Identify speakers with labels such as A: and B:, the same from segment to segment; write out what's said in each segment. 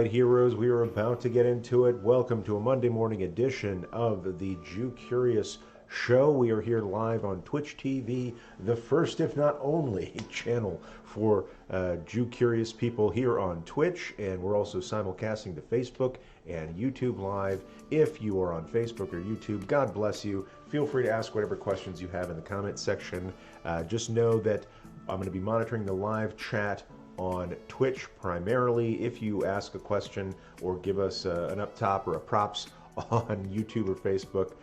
A: right, heroes, we are about to get into it. Welcome to a Monday morning edition of the Jew Curious Show. We are here live on Twitch TV, the first, if not only, channel for Jew Curious people here on Twitch, and we're also simulcasting to Facebook and YouTube Live. If you are on Facebook or YouTube, God bless you. Feel free to ask whatever questions you have in the comment section. Just know that I'm going to be monitoring the live chat on Twitch primarily. If you ask a question or give us an up top or a props on YouTube or Facebook,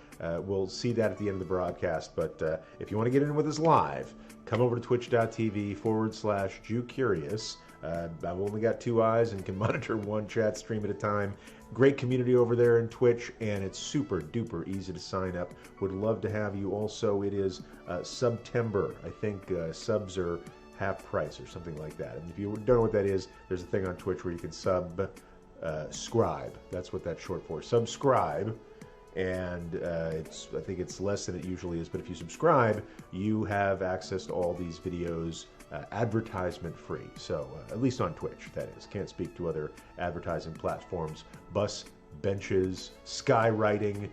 A: we'll see that at the end of the broadcast. But if you want to get in with us live, come over to twitch.tv/JewCurious. I've only got 2 eyes and can monitor one chat stream at a time. Great community over there in Twitch, and it's super duper easy to sign up. Would love to have you. Also, it is September. I think subs are half price or something like that. And if you don't know what that is, there's a thing on Twitch where you can subscribe. That's what that's short for. Subscribe. And I think it's less than it usually is, but if you subscribe, you have access to all these videos advertisement free. So at least on Twitch, that is. Can't speak to other advertising platforms. Bus benches, skywriting,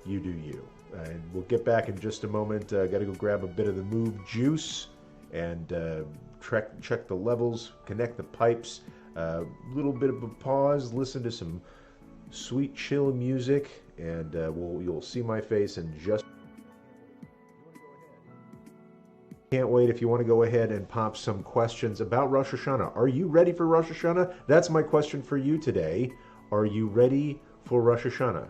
A: you do you. And we'll get back in just a moment. Got to go grab a bit of the move juice and check the levels, connect the pipes, a little bit of a pause, listen to some sweet chill music, and you'll see my face in just. Can't wait. If you want to go ahead and pop some questions about Rosh Hashanah. Are you ready for Rosh Hashanah? That's my question for you today. Are you ready for Rosh Hashanah?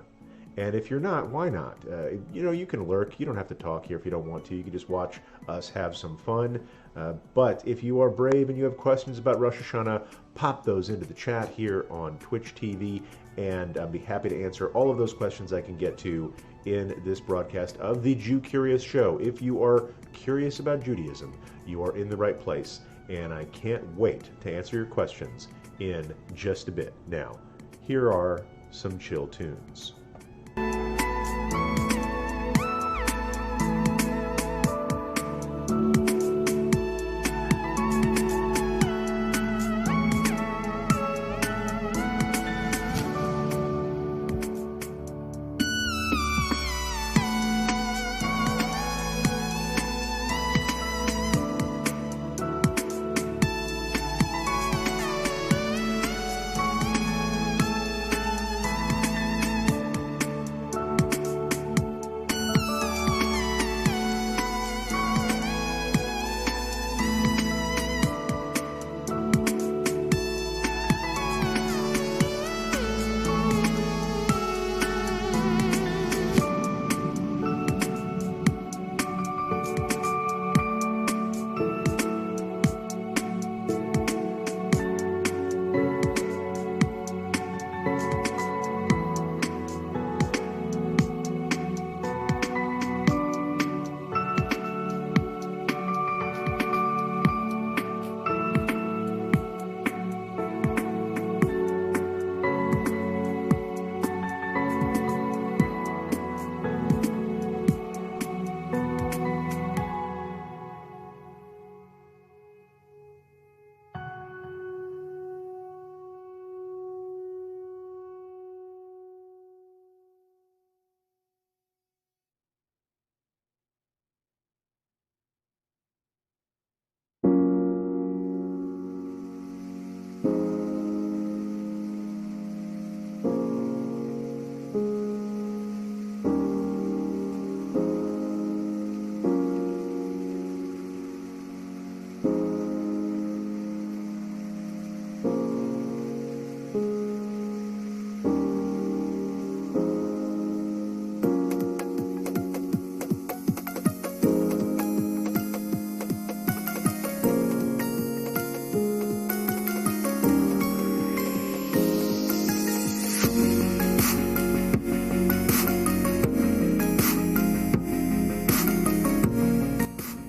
A: And if you're not, why not? You can lurk. You don't have to talk here if you don't want to. You can just watch us have some fun. But if you are brave and you have questions about Rosh Hashanah, pop those into the chat here on Twitch TV, and I'll be happy to answer all of those questions I can get to in this broadcast of the Jew Curious Show. If you are curious about Judaism, you are in the right place, and I can't wait to answer your questions in just a bit. Now, here are some chill tunes.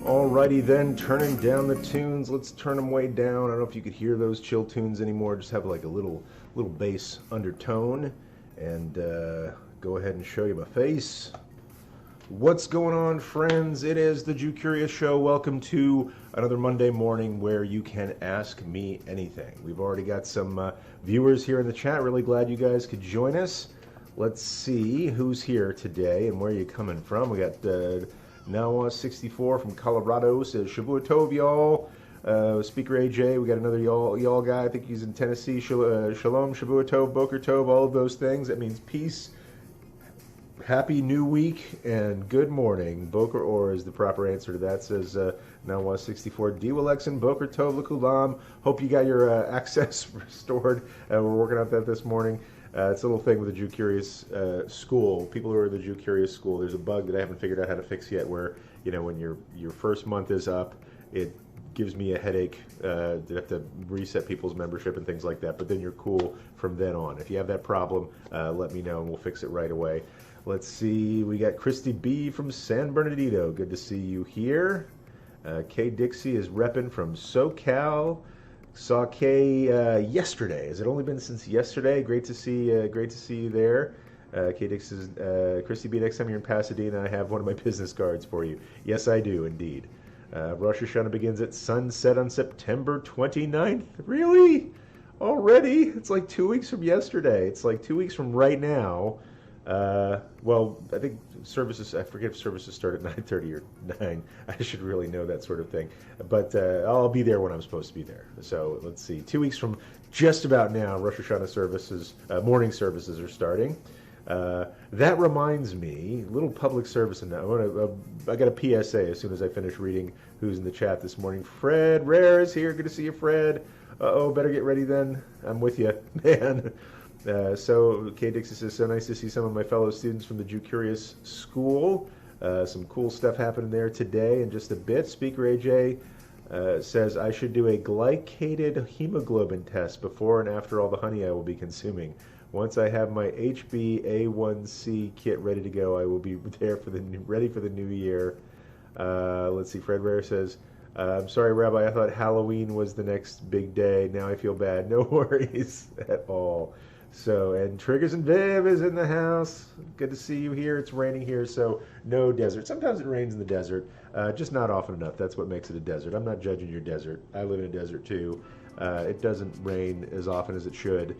A: Alrighty then, turning down the tunes. Let's turn them way down. I don't know if you could hear those chill tunes anymore. Just have like a little bass undertone. And go ahead and show you my face. What's going on, friends? It is the Jew Curious Show. Welcome to another Monday morning where you can ask me anything. We've already got some viewers here in the chat. Really glad you guys could join us. Let's see who's here today and where you're coming from. We got Nawa64 from Colorado says Shavua Tov, y'all. Speaker AJ, we got another y'all guy. I think he's in Tennessee. Shalom, Shavua Tov, Boker Tov, all of those things. That means peace. Happy New Week and good morning. Boker Or is the proper answer to that, says Nawa 64. Diwalexin, Boker Tov, Lakulam. Hope you got your access restored. We're working on that this morning. It's a little thing with the Jew Curious school. People who are in the Jew Curious school, there's a bug that I haven't figured out how to fix yet where, you know, when your first month is up, it gives me a headache to have to reset people's membership and things like that. But then you're cool from then on. If you have that problem, let me know and we'll fix it right away. Let's see, we got Christy B from San Bernardino. Good to see you here. Kay Dixie is repping from SoCal. Saw Kay yesterday. Has it only been since yesterday? Great to see you there. Kay Dixie says, Christy B, next time you're in Pasadena, I have one of my business cards for you. Yes, I do, indeed. Rosh Hashanah begins at sunset on September 29th. Really? Already? It's like 2 weeks from yesterday. It's like 2 weeks from right now. Well, I think services, I forget if services start at 9:30 or 9. I should really know that sort of thing. But I'll be there when I'm supposed to be there. So let's see. 2 weeks from just about now, Rosh Hashanah services, morning services are starting. That reminds me, little public service announcement. I got a PSA as soon as I finish reading who's in the chat this morning. Fred Rare is here. Good to see you, Fred. Uh-oh, better get ready then. I'm with you, man. So Kay Dixie says, so nice to see some of my fellow students from the Jew Curious School. Some cool stuff happening there today in just a bit. Speaker AJ says, I should do a glycated hemoglobin test before and after all the honey I will be consuming. Once I have my HbA1c kit ready to go, I will be there ready for the new year. Let's see, Fred Rare says, I'm sorry, Rabbi, I thought Halloween was the next big day. Now I feel bad. No worries at all. So, and Triggers and Viv is in the house. Good to see you here. It's raining here, so no desert. Sometimes it rains in the desert, just not often enough. That's what makes it a desert. I'm not judging your desert. I live in a desert too. It doesn't rain as often as it should,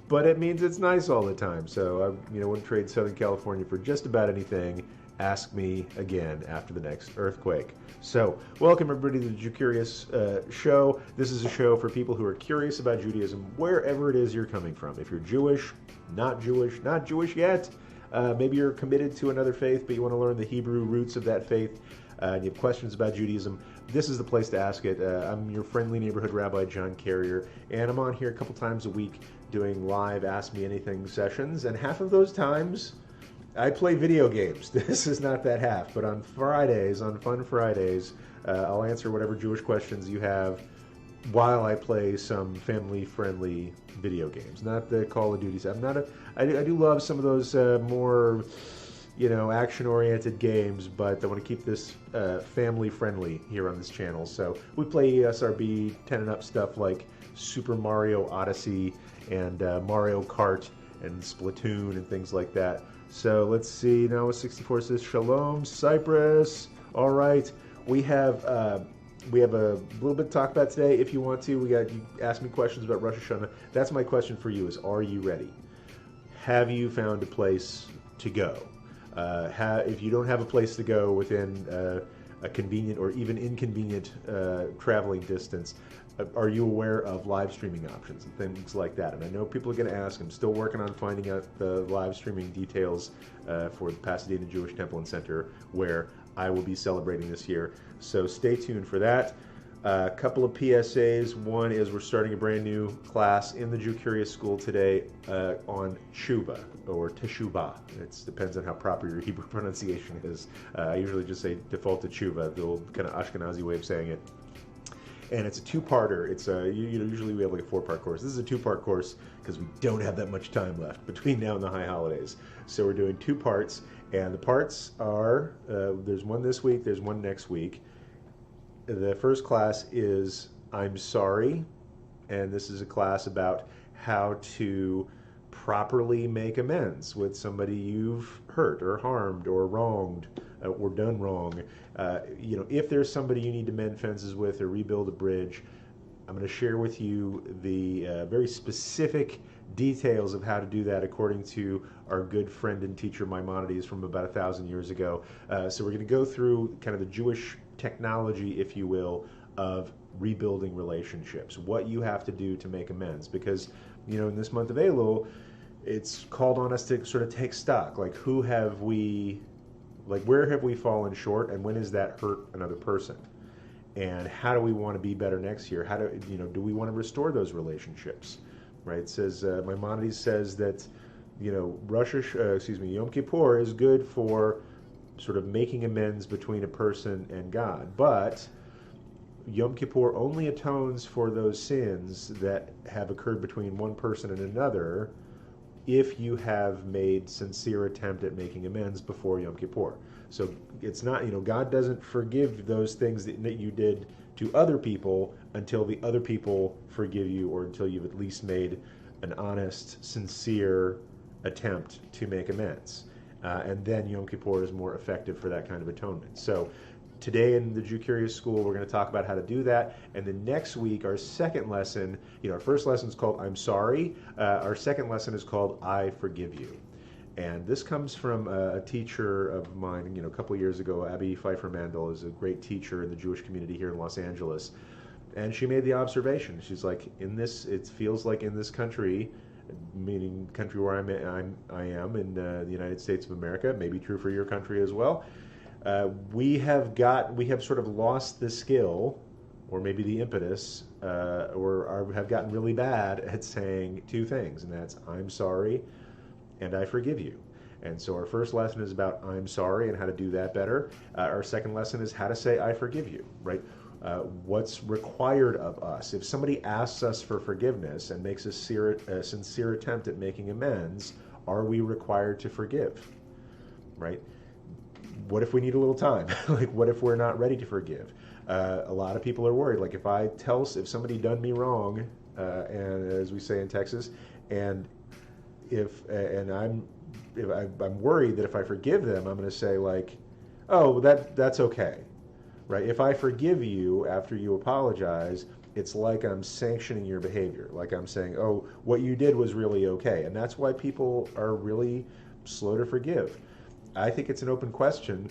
A: but it means it's nice all the time. So I, wouldn't trade Southern California for just about anything. Ask me again after the next earthquake. So, welcome everybody to the Jew Curious Show. This is a show for people who are curious about Judaism, wherever it is you're coming from. If you're Jewish, not Jewish yet, maybe you're committed to another faith, but you want to learn the Hebrew roots of that faith, and you have questions about Judaism, this is the place to ask it. I'm your friendly neighborhood rabbi, John Carrier, and I'm on here a couple times a week doing live Ask Me Anything sessions, and half of those times, I play video games. This is not that half, but on Fridays, on Fun Fridays, I'll answer whatever Jewish questions you have while I play some family-friendly video games. Not the Call of Duty. I do love some of those more, action-oriented games, but I want to keep this family-friendly here on this channel. So we play ESRB 10 and up stuff like Super Mario Odyssey and Mario Kart and Splatoon and things like that. So let's see. Now 64 says Shalom Cyprus. All right, we have a little bit to talk about today. If you want to, you ask me questions about Rosh Hashanah. That's my question for you: is are you ready? Have you found a place to go? If you don't have a place to go within a convenient or even inconvenient traveling distance, are you aware of live streaming options and things like that? And I know people are going to ask. I'm still working on finding out the live streaming details for the Pasadena Jewish Temple and Center, where I will be celebrating this year. So stay tuned for that. A couple of PSAs. One is we're starting a brand new class in the Jew Curious School today on Tshuva, or Teshuvah. It depends on how proper your Hebrew pronunciation is. I usually just say default to Tshuva, the old kind of Ashkenazi way of saying it. And it's a two-parter. It's usually we have like a 4-part course. This is a 2-part course because we don't have that much time left between now and the high holidays. So we're doing 2 parts, and the parts are there's one this week, there's one next week. The first class is I'm Sorry, and this is a class about how to properly make amends with somebody you've hurt or harmed or wronged or done wrong. If there's somebody you need to mend fences with or rebuild a bridge, I'm going to share with you the very specific details of how to do that according to our good friend and teacher Maimonides from about 1,000 years ago. So we're going to go through kind of the Jewish technology, if you will, of rebuilding relationships, what you have to do to make amends. Because, in this month of Elul, it's called on us to sort of take stock. Like, where have we fallen short, and when has that hurt another person? And how do we want to be better next year? Do we want to restore those relationships? Right? It says, Maimonides says that, Yom Kippur is good for sort of making amends between a person and God. But Yom Kippur only atones for those sins that have occurred between one person and another if you have made sincere attempt at making amends before Yom Kippur. So it's not, God doesn't forgive those things that you did to other people until the other people forgive you, or until you've at least made an honest, sincere attempt to make amends. And then Yom Kippur is more effective for that kind of atonement. So today in the Jew Curious School, we're going to talk about how to do that. And then next week, our second lesson, our first lesson is called I'm Sorry. Our second lesson is called I Forgive You. And this comes from a teacher of mine, a couple of years ago. Abby Pfeiffer Mandel is a great teacher in the Jewish community here in Los Angeles. And she made the observation. She's like, it feels like in this country, meaning country where I am in the United States of America, maybe true for your country as well. We have sort of lost the skill, or maybe the impetus, or have gotten really bad at saying two things, and that's I'm sorry and I forgive you. And so our first lesson is about I'm sorry and how to do that better. Our second lesson is how to say I forgive you, right? What's required of us. If somebody asks us for forgiveness and makes a sincere attempt at making amends, are we required to forgive, right? What if we need a little time? Like, what if we're not ready to forgive? A lot of people are worried. Like, if somebody done me wrong, and as we say in Texas, and I'm worried that if I forgive them, I'm going to say like, oh, that's okay, right? If I forgive you after you apologize, it's like I'm sanctioning your behavior. Like I'm saying, oh, what you did was really okay, and that's why people are really slow to forgive. I think it's an open question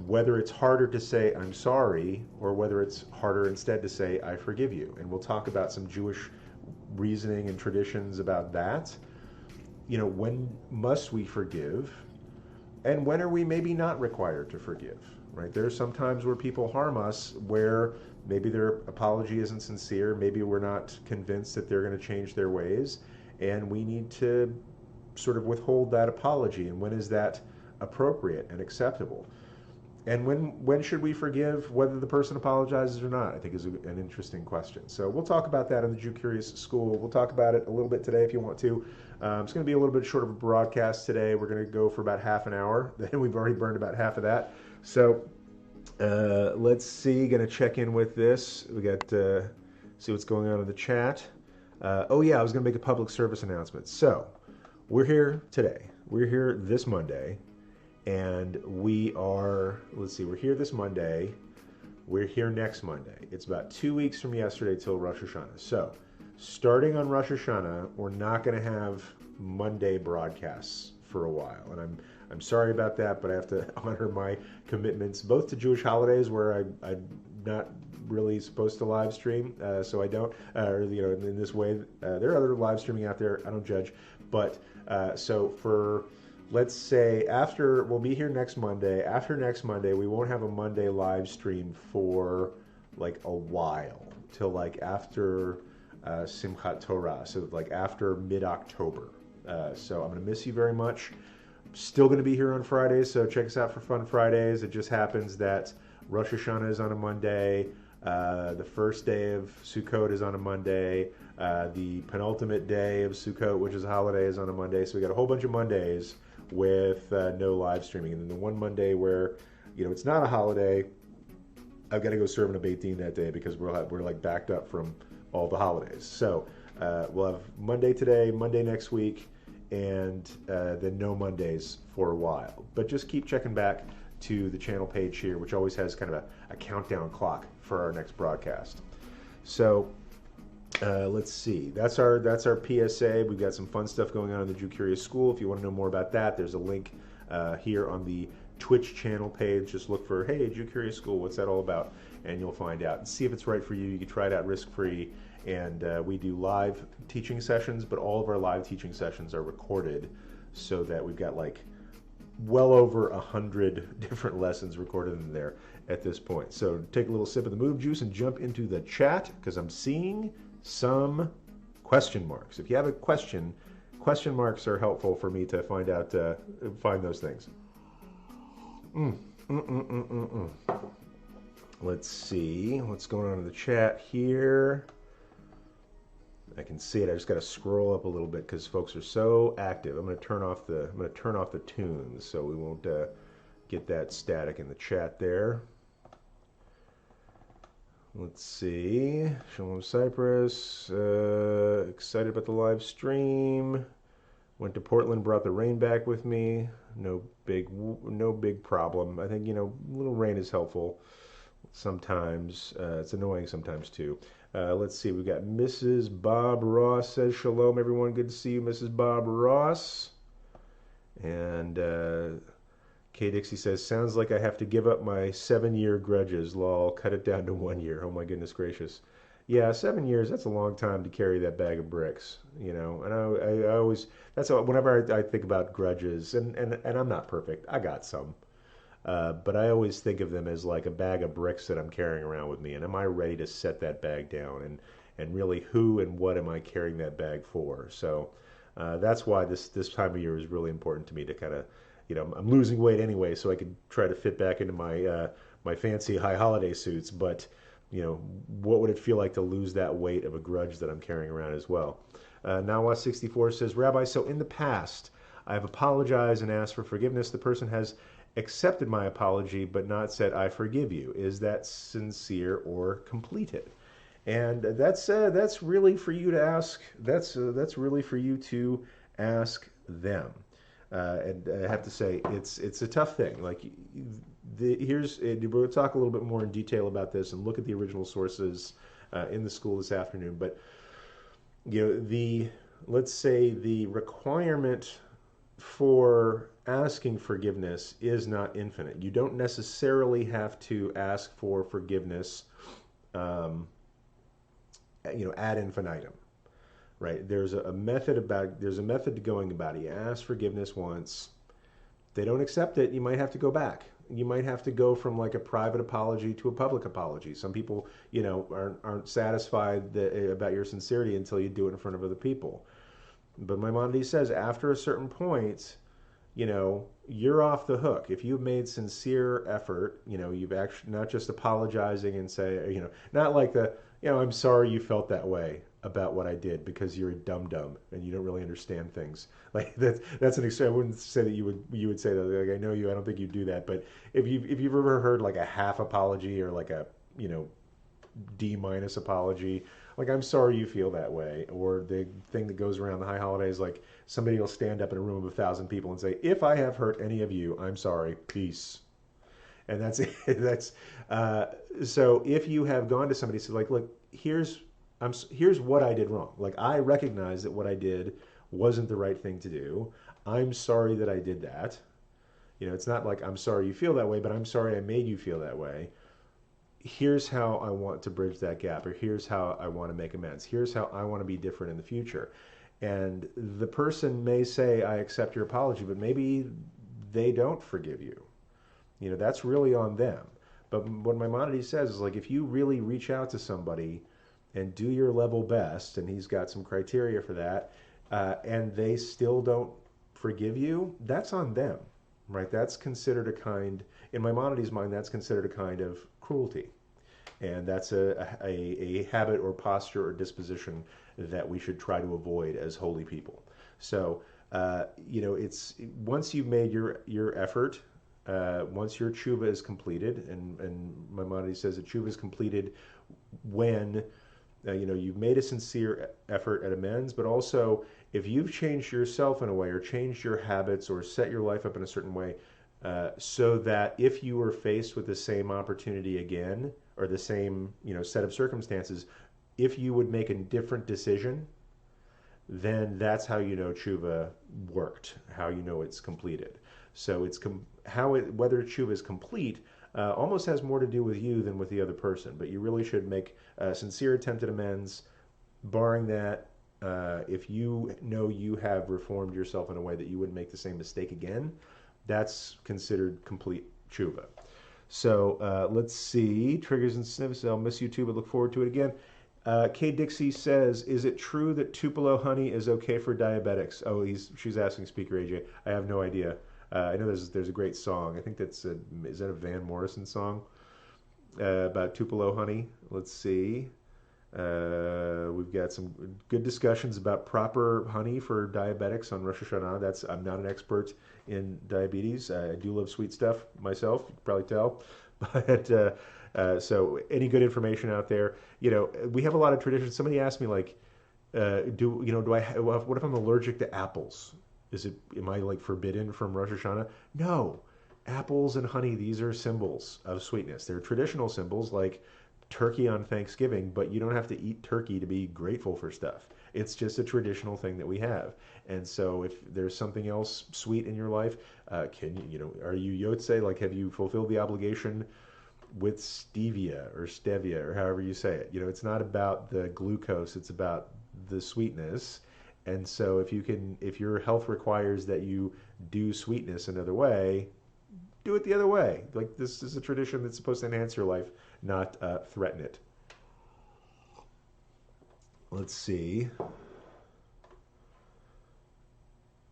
A: whether it's harder to say I'm sorry or whether it's harder instead to say I forgive you. And we'll talk about some Jewish reasoning and traditions about that. When must we forgive? And when are we maybe not required to forgive, right? There's some times where people harm us where maybe their apology isn't sincere, maybe we're not convinced that they're going to change their ways, and we need to sort of withhold that apology. And when is that appropriate and acceptable? And when should we forgive, whether the person apologizes or not, I think is an interesting question. So we'll talk about that in the Jew Curious School. We'll talk about it a little bit today if you want to. It's going to be a little bit short of a broadcast today. We're going to go for about half an hour. Then we've already burned about half of that. So let's see. Going to check in with this. We got see what's going on in the chat. I was going to make a public service announcement. So we're here today. We're here this Monday. And we're here this Monday. We're here next Monday. It's about 2 weeks from yesterday till Rosh Hashanah. So, starting on Rosh Hashanah, we're not going to have Monday broadcasts for a while. And I'm sorry about that, but I have to honor my commitments, both to Jewish holidays where I'm not really supposed to live stream, so I don't, in this way. There are other live streaming out there. I don't judge. But so for... let's say we'll be here next Monday. After next Monday, we won't have a Monday live stream for like a while, till like after Simchat Torah, so like after mid-October. So I'm going to miss you very much. Still going to be here on Fridays, so check us out for Fun Fridays. It just happens that Rosh Hashanah is on a Monday. The first day of Sukkot is on a Monday. The penultimate day of Sukkot, which is a holiday, is on a Monday. So we got a whole bunch of Mondays with no live streaming. And then the one Monday where, it's not a holiday, I've got to go serve in a Beit Din that day because we're like backed up from all the holidays. So we'll have Monday today, Monday next week, and then no Mondays for a while. But just keep checking back to the channel page here, which always has kind of a countdown clock for our next broadcast. So let's see. That's our PSA. We've got some fun stuff going on in the Jew Curious School. If you want to know more about that, there's a link here on the Twitch channel page. Just look for, hey, Jew Curious School, what's that all about? And you'll find out. And see if it's right for you. You can try it out risk-free. And we do live teaching sessions, but all of our live teaching sessions are recorded so that we've got like well over 100 different lessons recorded in there at this point. So take a little sip of the move juice and jump into the chat, because I'm seeing some question marks. If you have a question, question marks are helpful for me to find out, find those things. Let's see what's going on in the chat here. I can see it. I just got to scroll up a little bit because folks are so active. I'm going to turn off the tunes so we won't get that static in the chat there. Let's see. Shalom Cyprus. Excited about the live stream. Went to Portland, brought the rain back with me. No big problem. I think, you know, a little rain is helpful sometimes. It's annoying sometimes too. Let's see. We've got Mrs. Bob Ross says shalom, everyone. Good to see you, Mrs. Bob Ross. And Kay Dixie says, sounds like I have to give up my 7-year grudges. Lol, cut it down to 1 year. Oh my goodness gracious. Yeah, 7 years, that's a long time to carry that bag of bricks, you know. And I always, whenever I think about grudges, and I'm not perfect, I got some. But I always think of them as like a bag of bricks that I'm carrying around with me. And am I ready to set that bag down? And really, who and what am I carrying that bag for? So that's why this time of year is really important to me to kind of, you know, I'm losing weight anyway, so I could try to fit back into my my fancy high holiday suits. But, you know, what would it feel like to lose that weight of a grudge that I'm carrying around as well? Nawa64 says, Rabbi, so in the past, I've apologized and asked for forgiveness. The person has accepted my apology but not said I forgive you. Is that sincere or completed? And that's really for you to ask. That's really for you to ask them. And I have to say it's a tough thing. Like we'll talk a little bit more in detail about this and look at the original sources in the school this afternoon. But you know, let's say the requirement for asking forgiveness is not infinite. You don't necessarily have to ask for forgiveness, you know, ad infinitum, right? There's a method to going about it. You ask forgiveness once. If they don't accept it, you might have to go back. You might have to go from like a private apology to a public apology. Some people, you know, aren't satisfied about your sincerity until you do it in front of other people. But Maimonides says after a certain point, you know, you're off the hook. If you've made sincere effort, you know, you've actually not just apologizing and say, you know, not like you know, I'm sorry you felt that way about what I did because you're a dum-dum and you don't really understand things. Like that's an extreme. I wouldn't say that you would say that. Like, I know you. I don't think you do that. But if you've ever heard like a half apology or like a, you know, D- apology, like I'm sorry you feel that way, or the thing that goes around the high holidays, like somebody will stand up in a room of 1,000 people and say, if I have hurt any of you, I'm sorry, peace. And that's it. So if you have gone to somebody and said, like, look, here's what I did wrong. Like, I recognize that what I did wasn't the right thing to do. I'm sorry that I did that. You know, it's not like I'm sorry you feel that way, but I'm sorry I made you feel that way. Here's how I want to bridge that gap, or here's how I want to make amends. Here's how I want to be different in the future. And the person may say, I accept your apology, but maybe they don't forgive you. You know, that's really on them. But what Maimonides says is, like, if you really reach out to somebody and do your level best, and he's got some criteria for that, and they still don't forgive you, that's on them, right? That's considered a kind, in Maimonides' mind, that's considered a kind of cruelty. And that's a habit or posture or disposition that we should try to avoid as holy people. So, you know, it's once you've made your effort, once your tshuva is completed, and Maimonides says that tshuva is completed when you've made a sincere effort at amends, but also if you've changed yourself in a way or changed your habits or set your life up in a certain way, so that if you were faced with the same opportunity again or the same set of circumstances, if you would make a different decision, then that's how you know tshuva worked, how you know it's completed. So whether tshuva is complete almost has more to do with you than with the other person. But you really should make a sincere attempt at amends. Barring that, if you know you have reformed yourself in a way that you wouldn't make the same mistake again, that's considered complete tshuva. So let's see. Triggers and sniffs. I'll miss you too, but look forward to it again. Kay Dixie says, "Is it true that Tupelo honey is okay for diabetics?" Oh, she's asking Speaker AJ. I have no idea. I know there's a great song. I think is that a Van Morrison song about Tupelo honey? Let's see. We've got some good discussions about proper honey for diabetics on Rosh Hashanah. I'm not an expert in diabetes. I do love sweet stuff myself. You can probably tell, but so any good information out there? We have a lot of traditions. Somebody asked me like, what if I'm allergic to apples? Am I like forbidden from Rosh Hashanah? No. Apples and honey, these are symbols of sweetness. They're traditional symbols like turkey on Thanksgiving, but you don't have to eat turkey to be grateful for stuff. It's just a traditional thing that we have. And so if there's something else sweet in your life, are you Yotze? Like, have you fulfilled the obligation with stevia or however you say it? It's not about the glucose, it's about the sweetness. And so if your health requires that you do sweetness another way, do it the other way. Like, this is a tradition that's supposed to enhance your life, not threaten it. Let's see.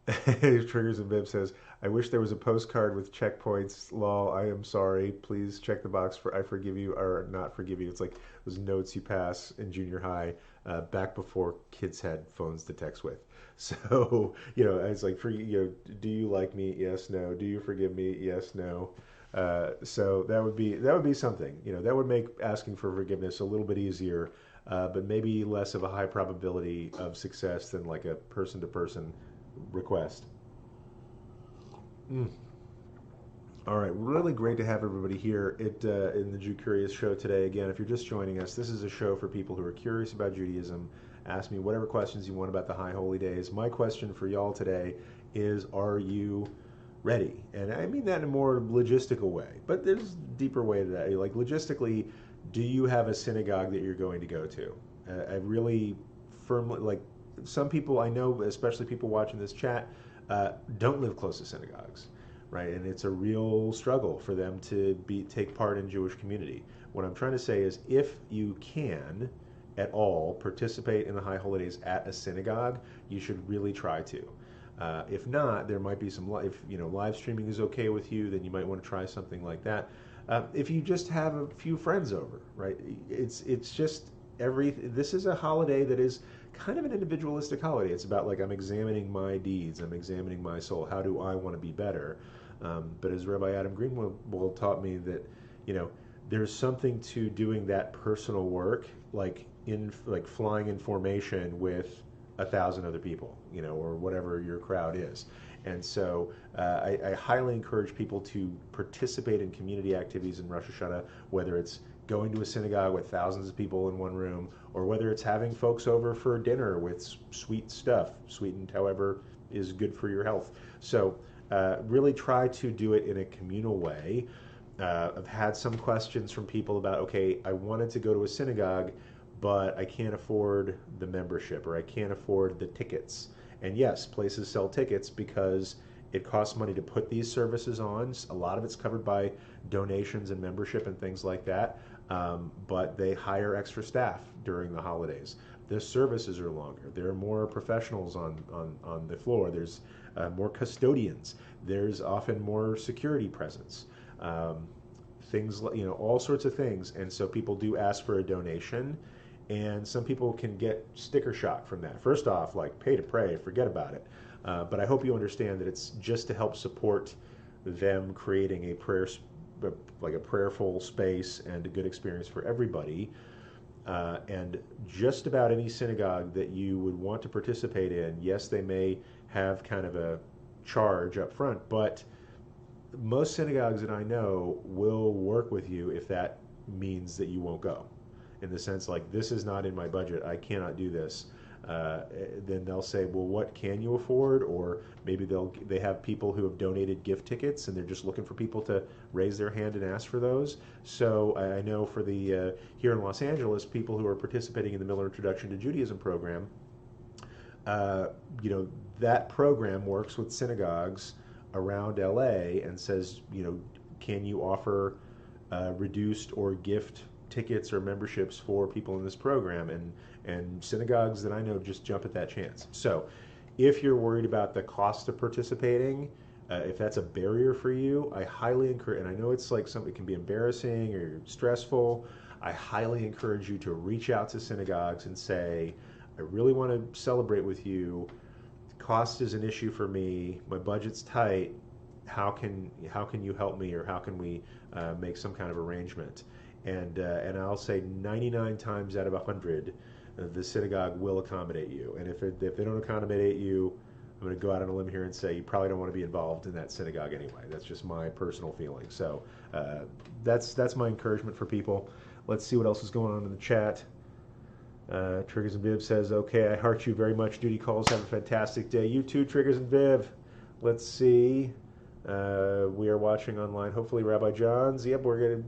A: Triggers and Bib says, "I wish there was a postcard with checkpoints. Lol, I am sorry. Please check the box for I forgive you or not forgive you." It's like those notes you pass in junior high back before kids had phones to text with. So, it's like, do you like me? Yes, no. Do you forgive me? Yes, no. So that would be something. That would make asking for forgiveness a little bit easier, but maybe less of a high probability of success than like a person-to-person request. All right, really great to have everybody here in the Jew Curious show today. Again, if you're just joining us, this is a show for people who are curious about Judaism. Ask me whatever questions you want about the High Holy Days. My question for y'all today is, are you ready? And I mean that in a more logistical way, but there's a deeper way to that. Like, logistically, do you have a synagogue that you're going to go to? I really firmly, like, some people I know, especially people watching this chat, don't live close to synagogues, right? And it's a real struggle for them to take part in Jewish community. What I'm trying to say is, if you can at all participate in the High Holy Days at a synagogue, you should really try to. If not, there might be some. If live streaming is okay with you, then you might want to try something like that. If you just have a few friends over, right? It's just This is a holiday that is kind of an individualistic holiday. It's about, like, I'm examining my deeds, I'm examining my soul. How do I want to be better? But as Rabbi Adam Greenwald taught me, that there's something to doing that personal work, like flying in formation with 1,000 other people, or whatever your crowd is. And so I highly encourage people to participate in community activities in Rosh Hashanah, whether it's going to a synagogue with thousands of people in one room, or whether it's having folks over for dinner with sweet stuff, sweetened however is good for your health. So really try to do it in a communal way. I've had some questions from people about, okay, I wanted to go to a synagogue, but I can't afford the membership, or I can't afford the tickets. And yes, places sell tickets because it costs money to put these services on. A lot of it's covered by donations and membership and things like that. But they hire extra staff during the holidays. The services are longer. There are more professionals on the floor. There's more custodians. There's often more security presence. Things, all sorts of things. And so people do ask for a donation. And some people can get sticker shock from that. First off, like, pay to pray, forget about it. But I hope you understand that it's just to help support them creating a prayerful space and a good experience for everybody. And just about any synagogue that you would want to participate in, yes, they may have kind of a charge up front, but most synagogues that I know will work with you if that means that you won't go. In the sense, like, this is not in my budget, I cannot do this. Then they'll say, well, what can you afford? Or maybe they have people who have donated gift tickets and they're just looking for people to raise their hand and ask for those. So I know for the here in Los Angeles, people who are participating in the Miller Introduction to Judaism program, that program works with synagogues around LA and says, can you offer reduced or gift tickets or memberships for people in this program? And synagogues that I know just jump at that chance. So if you're worried about the cost of participating, if that's a barrier for you, I highly encourage, and I know it's like something can be embarrassing or stressful, I highly encourage you to reach out to synagogues and say, I really want to celebrate with you. Cost is an issue for me. My budget's tight. How can you help me, or how can we make some kind of arrangement? And I'll say 99 times out of 100, the synagogue will accommodate you. And if they don't accommodate you, I'm going to go out on a limb here and say you probably don't want to be involved in that synagogue anyway. That's just my personal feeling. So that's my encouragement for people. Let's see what else is going on in the chat. Triggers and Viv says, okay, I heart you very much. Duty calls. Have a fantastic day. You too, Triggers and Viv. Let's see. We are watching online. Hopefully, Rabbi John's. Yep, we're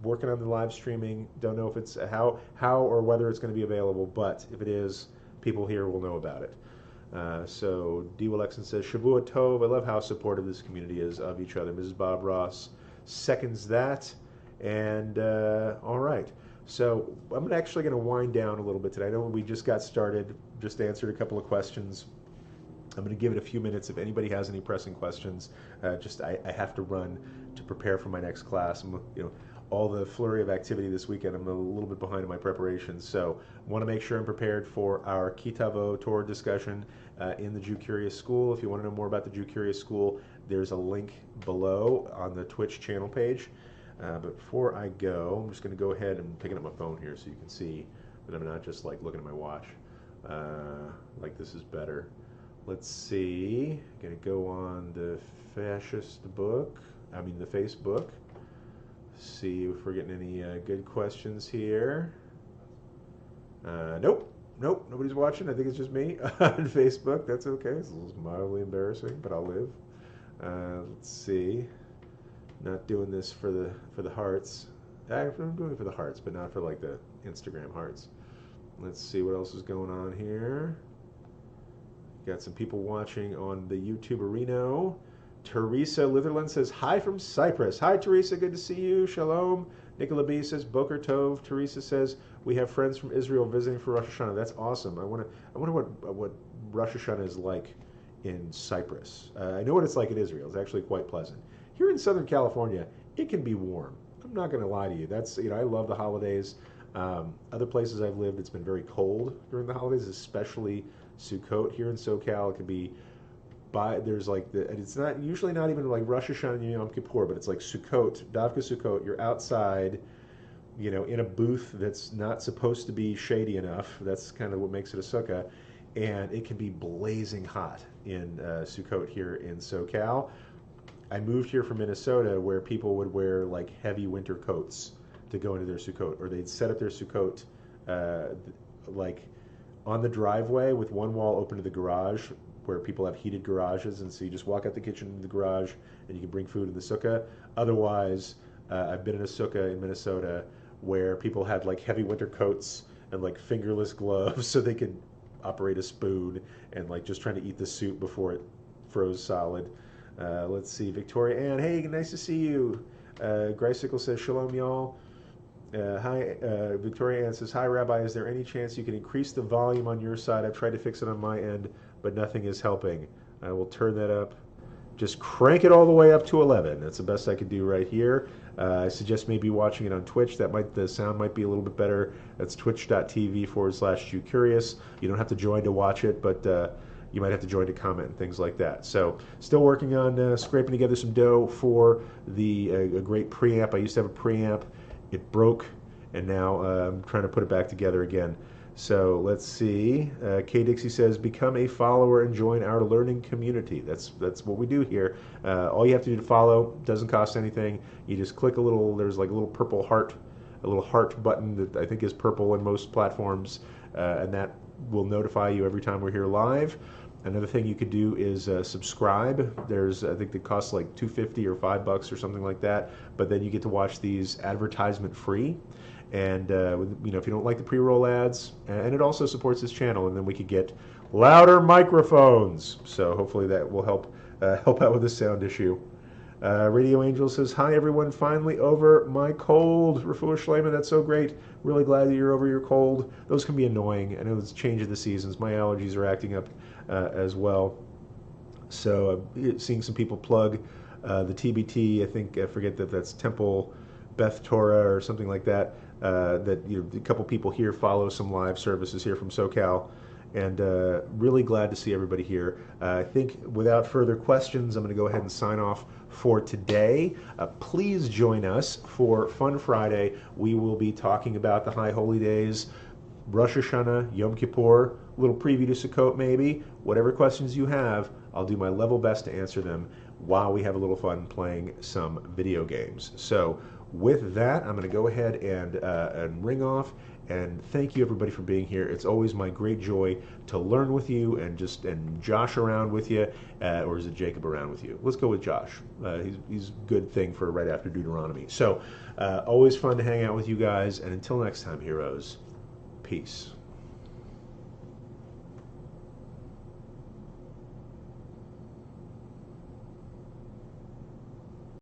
A: working on the live streaming. Don't know if it's how or whether it's going to be available, but if it is, people here will know about it. So D. Willexon says, Shavua Tov. I love how supportive this community is of each other. Mrs. Bob Ross seconds that. And all right. So I'm actually going to wind down a little bit today. I know we just got started, just answered a couple of questions. I'm going to give it a few minutes if anybody has any pressing questions. I have to run to prepare for my next class. All the flurry of activity this weekend, I'm a little bit behind in my preparations. So want to make sure I'm prepared for our Kitavo Torah discussion in the Jew Curious School. If you want to know more about the Jew Curious School, there's a link below on the Twitch channel page. But before I go, I'm just going to go ahead and picking up my phone here so you can see that I'm not just like looking at my watch. Like this is better. Let's see. I'm going to go on the the Facebook. See if we're getting any good questions here. Nope, nobody's watching. I think it's just me on Facebook. That's okay. It's a little mildly embarrassing, but I'll live. Let's see. Not doing this for the hearts. I'm doing it for the hearts, but not for like the Instagram hearts. Let's see what else is going on here. Got some people watching on the YouTube Areno. Teresa Litherland says, hi from Cyprus. Hi, Teresa. Good to see you. Shalom. Nicola B says, Boker Tov. Teresa says, we have friends from Israel visiting for Rosh Hashanah. That's awesome. I wonder what Rosh Hashanah is like in Cyprus. I know what it's like in Israel. It's actually quite pleasant. Here in Southern California, it can be warm. I'm not going to lie to you. That's, I love the holidays. Other places I've lived, it's been very cold during the holidays, especially Sukkot. Here in SoCal, it can be there's like and it's not usually not even like Rosh Hashanah and Yom Kippur, but it's like Sukkot, Davka Sukkot. You're outside, in a booth that's not supposed to be shady enough. That's kind of what makes it a sukkah, and it can be blazing hot in Sukkot here in SoCal. I moved here from Minnesota, where people would wear like heavy winter coats to go into their Sukkot, or they'd set up their Sukkot like on the driveway with one wall open to the garage, where people have heated garages, and so you just walk out the kitchen into the garage and you can bring food in the sukkah. Otherwise, I've been in a sukkah in Minnesota where people had like heavy winter coats and like fingerless gloves so they could operate a spoon and like just trying to eat the soup before it froze solid. Let's see, Victoria Ann, hey, nice to see you. Grysicle says, shalom, y'all. Hi, Victoria Ann says, hi, Rabbi, is there any chance you can increase the volume on your side? I've tried to fix it on my end, but nothing is helping. I will turn that up. Just crank it all the way up to 11. That's the best I can do right here. I suggest maybe watching it on Twitch. The sound might be a little bit better. That's twitch.tv/JewCurious. You don't have to join to watch it, but you might have to join to comment and things like that. So still working on scraping together some dough for a great preamp. I used to have a preamp. It broke and now I'm trying to put it back together again. So let's see. Kay Dixie says, "Become a follower and join our learning community." That's what we do here. All you have to do to follow doesn't cost anything. You just click a little. There's like a little purple heart, a little heart button that I think is purple in most platforms, and that will notify you every time we're here live. Another thing you could do is subscribe. There's, I think it costs like $2.50 or $5 or something like that, but then you get to watch these advertisement free. And you know, if you don't like the pre-roll ads, and it also supports this channel, and then we could get louder microphones. So hopefully that will help out with the sound issue. Radio Angel says, "Hi everyone, finally over my cold." Refuah Shleiman, that's so great. Really glad that you're over your cold. Those can be annoying. I know it's change of the seasons. My allergies are acting up as well. So seeing some people plug the TBT, I think, I forget that's Temple Beth Torah or something like that. That, you know, a couple people here follow some live services here from SoCal. And really glad to see everybody here. I think without further questions, I'm going to go ahead and sign off for today. Please join us for Fun Friday. We will be talking about the High Holy Days, Rosh Hashanah, Yom Kippur, a little preview to Sukkot maybe. Whatever questions you have, I'll do my level best to answer them while we have a little fun playing some video games. So with that, I'm going to go ahead and ring off. And thank you everybody for being here. It's always my great joy to learn with you and Josh around with you, or is it Jacob around with you? Let's go with Josh. He's a good thing for right after Deuteronomy. So always fun to hang out with you guys. And until next time, heroes, peace.